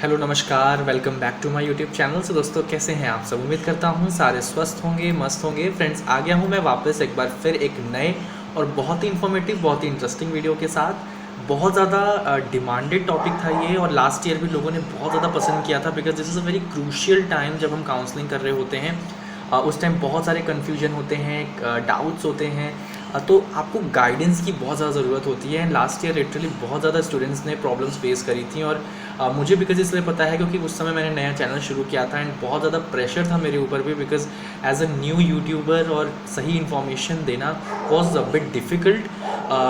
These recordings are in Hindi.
हेलो नमस्कार, welcome back to my YouTube channel. से दोस्तों कैसे हैं आप सब? उम्मीद करता हूँ सारे स्वस्थ होंगे, मस्त होंगे। फ्रेंड्स, आ गया हूँ मैं वापस एक बार फिर एक नए और बहुत ही इन्फॉर्मेटिव, बहुत ही इंटरेस्टिंग वीडियो के साथ। बहुत ज़्यादा डिमांडेड टॉपिक था ये, और लास्ट ईयर भी लोगों ने बहुत ज़्यादा पसंद किया था, because this is a very crucial time जब हम काउंसलिंग कर रहे होते हैं। उस टाइम बहुत सारे कन्फ्यूजन होते हैं, डाउट्स होते हैं, तो आपको गाइडेंस की बहुत ज़्यादा ज़रूरत होती है। लास्ट ईयर लिटरली बहुत ज़्यादा स्टूडेंट्स ने प्रॉब्लम्स फेस करी थी, और मुझे बिकॉज इसलिए पता है क्योंकि उस समय मैंने नया चैनल शुरू किया था, एंड बहुत ज़्यादा प्रेशर था मेरे ऊपर भी, because as a new YouTuber और सही इन्फॉर्मेशन देना वॉज अ बिट डिफ़िकल्ट।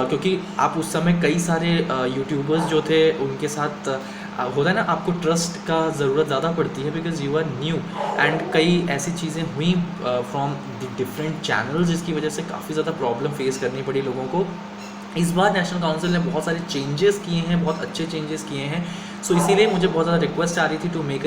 क्योंकि आप उस समय कई सारे यूट्यूबर्स जो थे उनके साथ होता है ना, आपको ट्रस्ट का ज़रूरत ज़्यादा पड़ती है, because you are new. And कई ऐसी चीज़ें हुई फ्रॉम द डिफरेंट चैनल, जिसकी वजह से काफ़ी ज़्यादा प्रॉब्लम फेस करनी पड़ी लोगों को। इस बार नेशनल काउंसिल ने बहुत सारे चेंजेस किए हैं, बहुत अच्छे चेंजेस किए हैं। सो इसीलिए मुझे बहुत ज़्यादा रिक्वेस्ट आ रही थी to make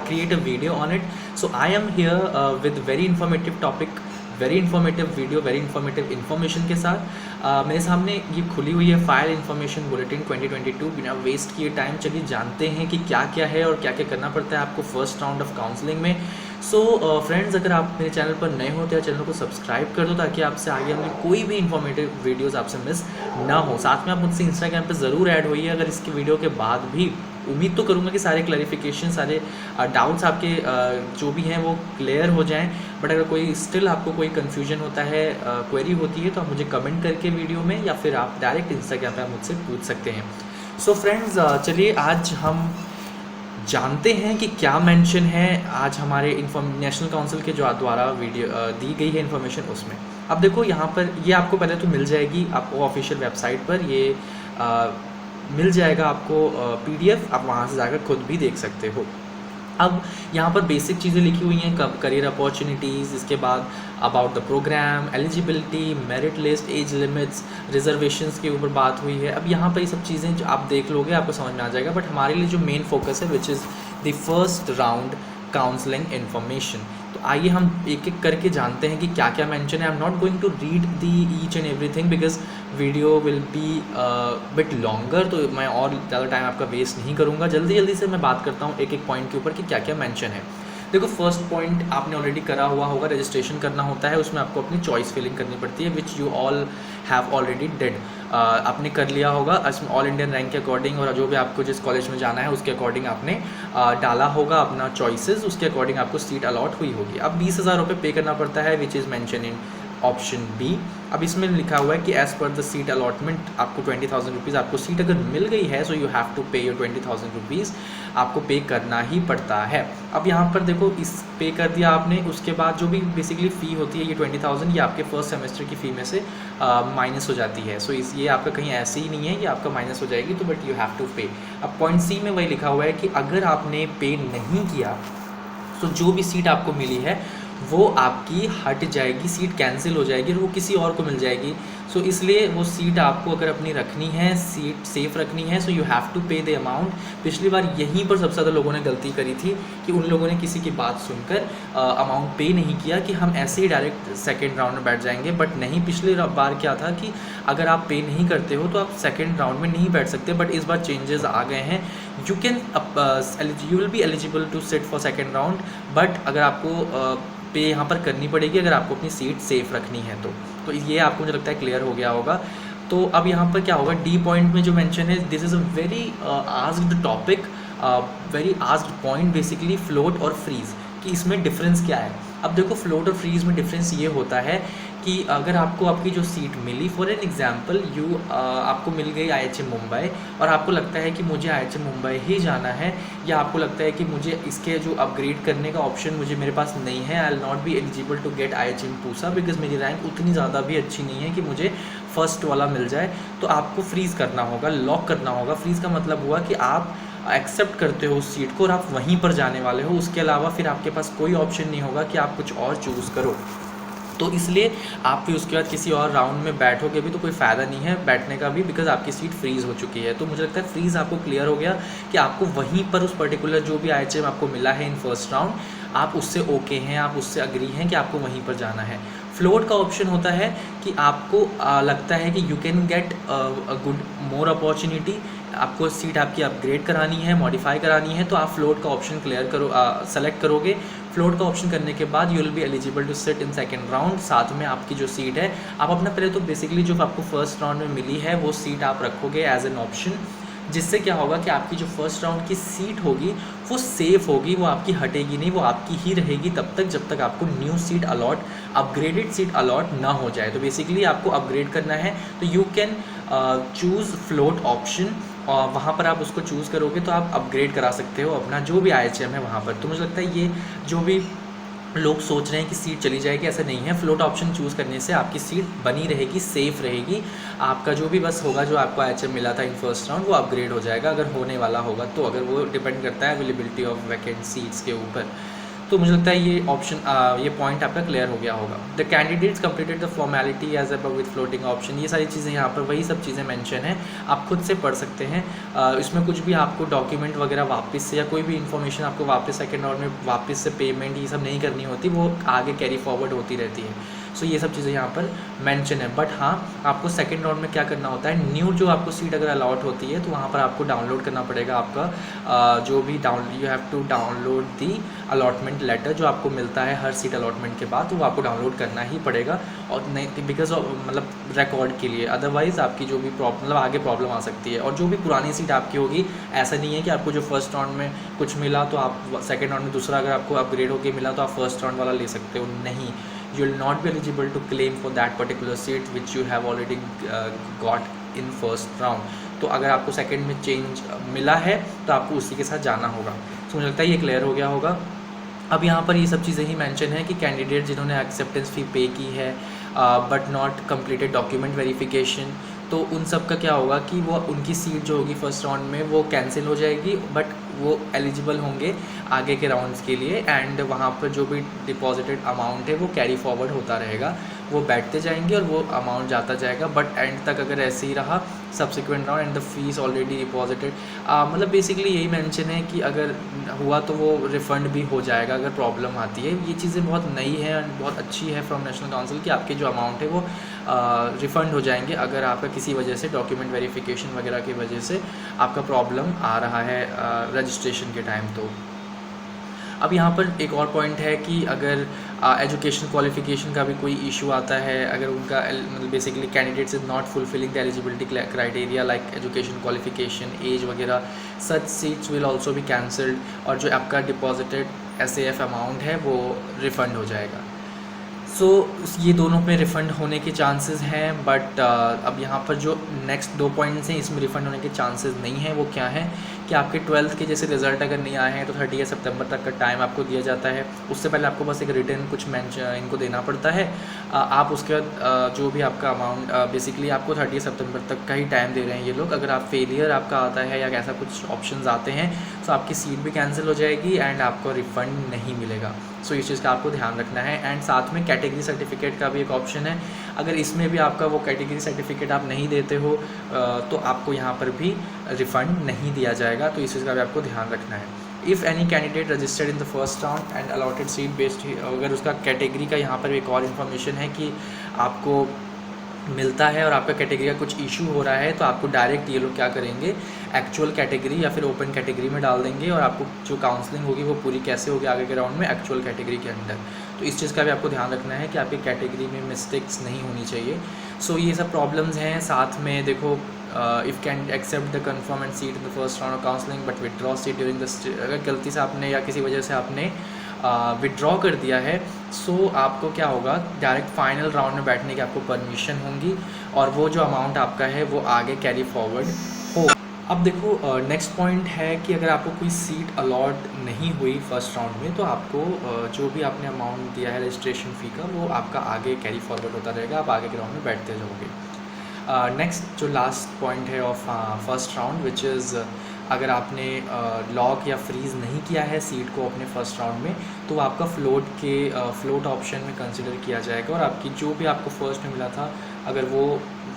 create a video on it. So I am here with very informative topic, very informative video, very informative information के साथ। मेरे सामने ये खुली हुई है फाइल इन्फॉर्मेशन बुलेटिन 2022। बिना वेस्ट किए टाइम चलिए जानते हैं कि क्या क्या है और क्या क्या करना पड़ता है आपको फर्स्ट राउंड ऑफ काउंसलिंग में। सो फ्रेंड्स, अगर आप मेरे चैनल पर नए हो तो चैनल को सब्सक्राइब कर दो, ताकि आपसे आगे हमें कोई भी इन्फॉर्मेटिव वीडियोस आपसे मिस ना हो। साथ में आप मुझसे इंस्टाग्राम पे ज़रूर ऐड होइए। अगर इसके वीडियो के बाद भी, उम्मीद तो करूँगा कि सारे क्लैरिफिकेशन, सारे डाउट्स आपके जो भी हैं वो क्लियर हो जाएं। बट अगर कोई स्टिल आपको कोई कन्फ्यूजन होता है, क्वेरी होती है, तो आप मुझे कमेंट करके वीडियो में, या फिर आप डायरेक्ट इंस्टाग्राम पे आप मुझसे पूछ सकते हैं। सो फ्रेंड्स, चलिए आज हम जानते हैं कि क्या मेंशन है आज हमारे नेशनल काउंसिल के जो द्वारा वीडियो दी गई है इन्फॉर्मेशन उसमें। अब देखो यहाँ पर ये आपको पहले तो मिल जाएगी आपको ऑफिशियल वेबसाइट पर, ये मिल जाएगा आपको PDF, आप वहाँ से जाकर खुद भी देख सकते हो। अब यहाँ पर बेसिक चीज़ें लिखी हुई हैं, करियर अपॉर्चुनिटीज़, इसके बाद about the programme, eligibility, merit list, age limits, reservations के ऊपर बात हुई है। अब यहाँ पर ये सब चीज़ें जो आप देख लोगे आपको समझ में आ जाएगा, बट हमारे लिए जो मेन फोकस है which is the first round counselling information. तो आइए हम एक एक करके जानते हैं कि क्या क्या मेंशन है। I am not going to read the each and everything, because video will be bit longer, तो मैं और ज़्यादा टाइम आपका वेस्ट नहीं करूँगा। जल्दी जल्दी से मैं बात करता हूँ एक एक पॉइंट के ऊपर कि क्या क्या मेंशन है। देखो, फर्स्ट पॉइंट आपने ऑलरेडी करा हुआ होगा, रजिस्ट्रेशन करना होता है, उसमें आपको अपनी चॉइस फिलिंग करनी पड़ती है, which you all have already did. आपने कर लिया होगा इसमें ऑल इंडियन रैंक के अकॉर्डिंग, और जो भी आपको जिस कॉलेज में जाना है उसके अकॉर्डिंग आपने डाला होगा अपना चॉइसेस, उसके अकॉर्डिंग आपको सीट अलॉट हुई होगी। अब 20,000 रुपये पे करना पड़ता है, which is mention in option B. अब इसमें लिखा हुआ है कि as per the seat allotment आपको 20,000 रुपीज़, आपको सीट अगर मिल गई है सो यू हैव टू पे योर 20,000 रुपीज़, आपको पे करना ही पड़ता है। अब यहाँ पर देखो, इस पे कर दिया आपने, उसके बाद जो भी बेसिकली फ़ी होती है ये 20,000, ये आपके फर्स्ट सेमेस्टर की फ़ी में से माइनस हो जाती है। सो ये आपका कहीं ऐसे ही नहीं है कि आपका माइनस हो जाएगी, तो बट यू हैव टू पे। अब पॉइंट सी में वही लिखा हुआ है कि अगर आपने पे नहीं किया तो जो भी सीट आपको मिली है वो आपकी हट जाएगी, सीट कैंसिल हो जाएगी और वो किसी और को मिल जाएगी। सो इसलिए वो सीट आपको अगर अपनी रखनी है, सीट सेफ रखनी है, सो यू हैव टू पे द अमाउंट। पिछली बार यहीं पर सबसे ज़्यादा लोगों ने गलती करी थी कि उन लोगों ने किसी की बात सुनकर अमाउंट पे नहीं किया कि हम ऐसे ही डायरेक्ट सेकेंड राउंड में बैठ जाएंगे। बट नहीं, पिछली बार क्या था कि अगर आप पे नहीं करते हो तो आप सेकेंड राउंड में नहीं बैठ सकते। बट इस बार चेंजेस आ गए हैं, you will be eligible to sit for second round, but अगर आपको पे यहाँ पर करनी पड़ेगी अगर आपको अपनी सीट सेफ रखनी है तो ये आपको मुझे लगता है क्लियर हो गया होगा। तो अब यहाँ पर क्या होगा, डी पॉइंट में जो मेंशन है, this is a very asked topic, very asked point basically, float और फ्रीज़, कि इसमें डिफरेंस क्या है। अब देखो, फ्लोट और फ्रीज़ में डिफरेंस ये होता है कि अगर आपको आपकी जो सीट मिली, फॉर एन एग्जांपल आपको मिल गई IHM मुंबई, और आपको लगता है कि मुझे IHM मुंबई ही जाना है, या आपको लगता है कि मुझे इसके जो अपग्रेड करने का ऑप्शन मुझे मेरे पास नहीं है, I will not be eligible to get IHM Pusa, because मेरी रैंक उतनी ज़्यादा भी अच्छी नहीं है कि मुझे फर्स्ट वाला मिल जाए, तो आपको फ्रीज़ करना होगा, लॉक करना होगा। फ्रीज़ का मतलब हुआ कि आप एक्सेप्ट करते हो उस सीट को और आप वहीं पर जाने वाले हो, उसके अलावा फिर आपके पास कोई ऑप्शन नहीं होगा कि आप कुछ और चूज़ करो। तो इसलिए आप फिर उसके बाद किसी और राउंड में बैठोगे भी तो कोई फ़ायदा नहीं है बैठने का भी, बिकॉज आपकी सीट फ्रीज़ हो चुकी है। तो मुझे लगता है फ्रीज़ आपको क्लियर हो गया कि आपको वहीं पर उस पर्टिकुलर जो भी IHM आपको मिला है इन फर्स्ट राउंड, आप उससे ओके हैं, आप उससे अग्री हैं कि आपको वहीं पर जाना है। फ्लोट का ऑप्शन होता है कि आपको लगता है कि you can get a good more opportunity आपको सीट आपकी अपग्रेड करानी है, मॉडिफाई करानी है, तो आप फ्लोट का ऑप्शन सेलेक्ट करोगे। फ्लोट का ऑप्शन करने के बाद you will be eligible to sit in second round. साथ में आपकी जो सीट है, आप अपना पहले तो बेसिकली जो आपको फर्स्ट राउंड में मिली है वो सीट आप रखोगे एज एन ऑप्शन, जिससे क्या होगा कि आपकी जो फर्स्ट राउंड की सीट होगी वो सेफ़ होगी, वो आपकी हटेगी नहीं, वो आपकी ही रहेगी तब तक जब तक आपको new seat upgraded seat allot ना हो जाए। तो बेसिकली आपको अपग्रेड करना है तो you can choose float option, और वहाँ पर आप उसको चूज़ करोगे तो आप अपग्रेड करा सकते हो अपना जो भी IHM है वहाँ पर। तो मुझे लगता है ये जो भी लोग सोच रहे हैं कि सीट चली जाएगी, ऐसा नहीं है। फ्लोट ऑप्शन चूज़ करने से आपकी सीट बनी रहेगी, सेफ़ रहेगी। आपका जो भी बस होगा, जो आपको IHM मिला था इन फर्स्ट राउंड, वो अपग्रेड हो जाएगा अगर होने वाला होगा तो, अगर वो डिपेंड करता है अवेलेबिलिटी ऑफ वैकेंट सीट्स के ऊपर। तो मुझे लगता है ये ऑप्शन ये पॉइंट आपका क्लियर हो गया होगा। The candidates completed the formality as above with floating option, ये सारी चीज़ें यहाँ पर वही सब चीज़ें मेंशन है, आप खुद से पढ़ सकते हैं। इसमें कुछ भी आपको डॉक्यूमेंट वगैरह वापस से या कोई भी इन्फॉर्मेशन आपको वापस सेकेंड राउंड में वापस से पेमेंट ये सब नहीं करनी होती, वो आगे कैरी फॉरवर्ड होती रहती है। सो ये सब चीज़ें यहाँ पर मेंशन है। बट हाँ, आपको सेकंड राउंड में क्या करना होता है, न्यू जो आपको सीट अगर अलॉट होती है तो वहाँ पर आपको डाउनलोड करना पड़ेगा आपका जो भी you have to download the allotment letter जो आपको मिलता है हर सीट अलॉटमेंट के बाद, तो वो आपको डाउनलोड करना ही पड़ेगा, और नहीं बिकॉज ऑफ मतलब रिकॉर्ड के लिए, अदरवाइज़ आपकी जो भी मतलब आगे प्रॉब्लम आ सकती है। और जो भी पुरानी सीट आपकी होगी, ऐसा नहीं है कि आपको जो फर्स्ट राउंड में कुछ मिला तो आप सेकेंड राउंड में दूसरा अगर आपको अपग्रेड होकर मिला तो आप फर्स्ट राउंड वाला ले सकते हो, नहीं। You will not be eligible to claim for that particular seat which you have already got in first round। तो अगर आपको सेकंड में चेंज मिला है तो आपको उसी के साथ जाना होगा। तो मुझे लगता है ये क्लियर हो गया होगा। अब यहाँ पर ये सब चीज़ें ही मेंशन है कि कैंडिडेट जिन्होंने एक्सेप्टेंस फ़ी पे की है but not completed document verification, तो उन सब का क्या होगा कि वो उनकी सीट जो होगी फर्स्ट राउंड में वो कैंसिल हो जाएगी, बट वो एलिजिबल होंगे आगे के राउंड्स के लिए। एंड वहाँ पर जो भी डिपॉजिटेड अमाउंट है वो कैरी फॉरवर्ड होता रहेगा, वो बैठते जाएंगे और वो अमाउंट जाता जाएगा। बट एंड तक अगर ऐसे ही रहा subsequent round and the fees already deposited, मतलब बेसिकली यही मेंशन है कि अगर हुआ तो वो रिफ़ंड भी हो जाएगा अगर प्रॉब्लम आती है। ये चीज़ें बहुत नई है एंड बहुत अच्छी है फ्रॉम नेशनल काउंसिल कि आपके जो अमाउंट है वो रिफ़ंड हो जाएंगे अगर आपका किसी वजह से डॉक्यूमेंट वेरिफिकेशन वगैरह की वजह से आपका प्रॉब्लम आ रहा है रजिस्ट्रेशन के टाइम। तो अब यहाँ पर एक और पॉइंट है कि अगर एजुकेशन क्वालिफिकेशन का भी कोई इशू आता है, अगर उनका मतलब basically candidates is not fulfilling the eligibility criteria like education qualification, age वगैरह, such seats will also be cancelled, और जो आपका डिपॉजिटेड SAF अमाउंट है वो रिफ़ंड हो जाएगा। सो ये दोनों पे रिफ़ंड होने के चांसेस हैं। बट अब यहाँ पर जो नेक्स्ट 2 पॉइंट्स हैं इसमें रिफ़ंड होने के चांसेस नहीं हैं। वो क्या है कि आपके 12th के जैसे रिज़ल्ट अगर नहीं आए हैं तो 30 सितंबर तक का टाइम आपको दिया जाता है। उससे पहले आपको बस एक रिटर्न कुछ इनको देना पड़ता है। आप उसके बाद जो भी आपका अमाउंट बेसिकली आपको 30 सितंबर तक का ही टाइम दे रहे हैं ये लोग। अगर आप फेलियर आपका आता है या ऐसा कुछ ऑप्शंस आते हैं तो आपकी सीट भी कैंसिल हो जाएगी एंड आपको रिफ़ंड नहीं मिलेगा। सो इस चीज़ का आपको ध्यान रखना है। एंड साथ में कैटेगरी सर्टिफिकेट का भी एक ऑप्शन है, अगर इसमें भी आपका वो कैटेगरी सर्टिफिकेट आप नहीं देते हो तो आपको यहाँ पर भी रिफ़ंड नहीं दिया जाएगा। तो इस चीज़ का भी आपको ध्यान रखना है। If any candidate registered in the first round and allotted seat based, अगर उसका कैटेगरी का यहाँ पर एक और इन्फॉर्मेशन है कि आपको मिलता है और आपका कैटेगरी का कुछ इशू हो रहा है तो आपको डायरेक्ट ये लोग क्या करेंगे, एक्चुअल कैटेगरी या फिर ओपन कैटेगरी में डाल देंगे और आपको जो काउंसलिंग होगी वो पूरी कैसे होगी आगे के राउंड में एक्चुअल कैटेगरी के अंदर। तो इस चीज़ का भी आपको ध्यान रखना है कि आपकी कैटेगरी में मिस्टेक्स नहीं होनी चाहिए। सो ये सब प्रॉब्लम्स हैं। साथ में देखो if can accept the confirmed seat in the first round of counselling but withdraw seat during the, अगर गलती से आपने या किसी वजह से आपने विड्रॉ कर दिया है सो आपको क्या होगा, डायरेक्ट फाइनल राउंड में बैठने की आपको परमिशन होंगी और वो जो अमाउंट आपका है वो आगे कैरी फॉरवर्ड हो। अब देखो नेक्स्ट पॉइंट है कि अगर आपको कोई सीट अलॉट नहीं हुई फर्स्ट राउंड में तो आपको जो भी आपने अमाउंट दिया है रजिस्ट्रेशन फ़ी का वो आपका आगे कैरी फॉरवर्ड होता रहेगा, आप आगे के राउंड में बैठते जाओगे। नेक्स्ट जो लास्ट पॉइंट है of first round which is, अगर आपने लॉक या फ्रीज़ नहीं किया है सीट को अपने फर्स्ट राउंड में तो आपका फ्लोट ऑप्शन में कंसिडर किया जाएगा और आपकी जो भी आपको फर्स्ट में मिला था अगर वो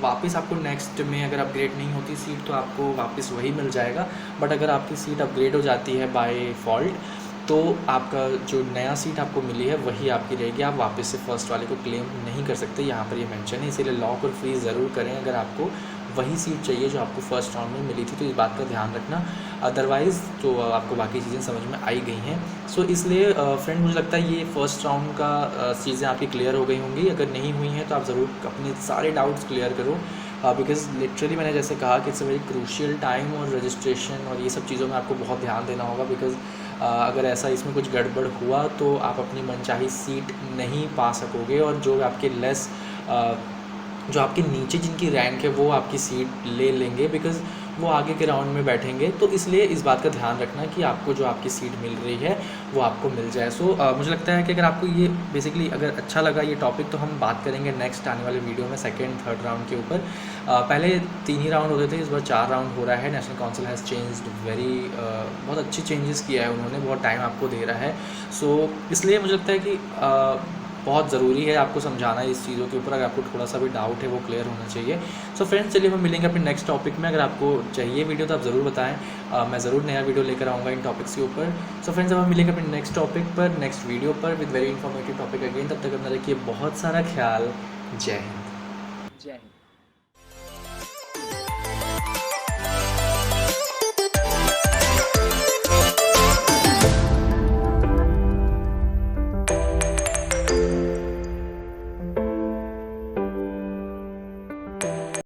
वापस आपको नेक्स्ट में अगर अपग्रेड नहीं होती सीट तो आपको वापस वही मिल जाएगा। बट अगर आपकी सीट अपग्रेड हो जाती है बाय फॉल्ट तो आपका जो नया सीट आपको मिली है वही आपकी रहेगी, आप वापस से फर्स्ट वाले को क्लेम नहीं कर सकते, यहाँ पर ये मेंशन है। इसीलिए लॉक और फ्रीज़ ज़रूर करें अगर आपको वही सीट चाहिए जो आपको फर्स्ट राउंड में मिली थी। तो इस बात का ध्यान रखना, अदरवाइज़ तो आपको बाकी चीज़ें समझ में आई गई हैं। सो इसलिए फ्रेंड मुझे लगता है ये फ़र्स्ट राउंड का चीज़ें आपकी क्लियर हो गई होंगी। अगर नहीं हुई हैं तो आप ज़रूर अपने सारे डाउट्स क्लियर करो, बिकॉज़ लिटरली मैंने जैसे कहा कि it's a very crucial time, और रजिस्ट्रेशन और ये सब चीज़ों में आपको बहुत ध्यान देना होगा। बिकॉज़ अगर ऐसा इसमें कुछ गड़बड़ हुआ तो आप अपनी मनचाही सीट नहीं पा सकोगे, और जो आपके लेस जो आपके नीचे जिनकी रैंक है वो आपकी सीट ले लेंगे, बिकॉज़ वो आगे के राउंड में बैठेंगे। तो इसलिए इस बात का ध्यान रखना कि आपको जो आपकी सीट मिल रही है वो आपको मिल जाए। सो मुझे लगता है कि अगर आपको ये बेसिकली अगर अच्छा लगा ये टॉपिक, तो हम बात करेंगे नेक्स्ट आने वाले वीडियो में सेकंड थर्ड राउंड के ऊपर। पहले 3 ही राउंड होते थे, इस बार 4 राउंड हो रहा है। National council has changed very बहुत अच्छे चेंजेस किया है उन्होंने, बहुत टाइम आपको दे रहा है। सो इसलिए मुझे लगता है कि बहुत ज़रूरी है आपको समझाना इस चीज़ों के ऊपर। अगर आपको थोड़ा सा भी डाउट है वो क्लियर होना चाहिए। सो फ्रेंड्स, चलिए हम मिलेंगे अपने नेक्स्ट टॉपिक में। अगर आपको चाहिए वीडियो तो आप ज़रूर बताएं, मैं ज़रूर नया वीडियो लेकर आऊँगा इन टॉपिक्स के ऊपर। सो फ्रेंड्स, अब हम मिलेंगे अपने नेक्स्ट टॉपिक पर, नेक्स्ट वीडियो पर, with very informative topic again. तब तक अपना रखिए बहुत सारा ख्याल। जय हिंद। जय हिंद।